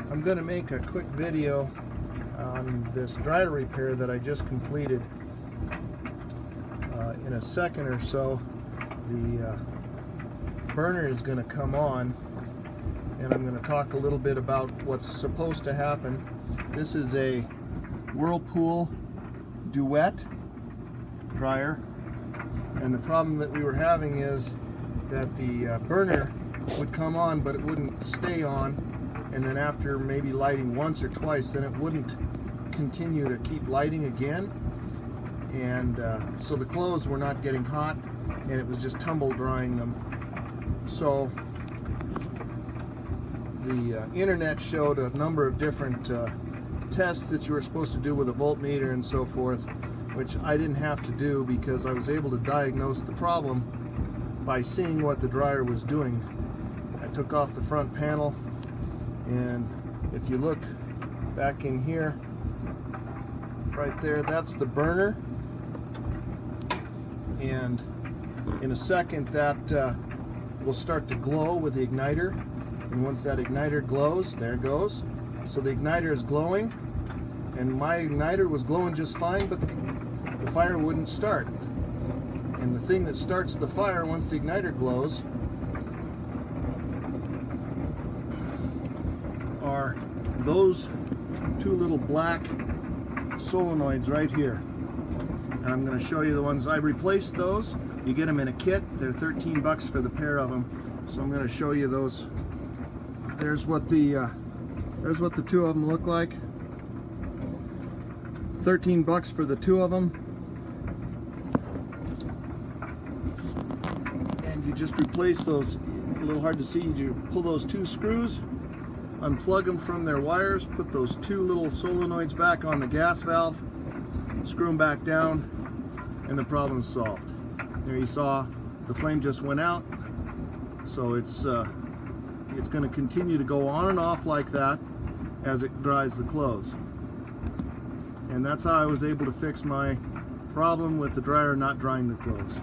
I'm going to make a quick video on this dryer repair that I just completed. In a second or so, the burner is going to come on, and I'm going to talk a little bit about what's supposed to happen. This is a Whirlpool Duet dryer, and the problem that we were having is that the burner would come on, but it wouldn't stay on, and then after maybe lighting once or twice, then it wouldn't continue to keep lighting again, and so the clothes were not getting hot, and it was just tumble drying them. So the internet showed a number of different tests that you were supposed to do with a voltmeter and so forth, which I didn't have to do because I was able to diagnose the problem by seeing what the dryer was doing. I took off the front panel, and if you look back in here, right there, that's the burner, and in a second that will start to glow with the igniter, and once that igniter glows, there it goes. So the igniter is glowing, and my igniter was glowing just fine, but the fire wouldn't start. And the thing that starts the fire once the igniter glows are those two little black solenoids right here. And I'm going to show you the ones I replaced. Those, you get them in a kit. They're 13 bucks for the pair of them. So I'm going to show you those. There's what the two of them look like. 13 bucks for the two of them. And you just replace those. A little hard to see. You pull those two screws, unplug them from their wires, put those two little solenoids back on the gas valve, screw them back down, and the problem's solved. There you saw the flame just went out, so it's going to continue to go on and off like that as it dries the clothes. And that's how I was able to fix my problem with the dryer not drying the clothes.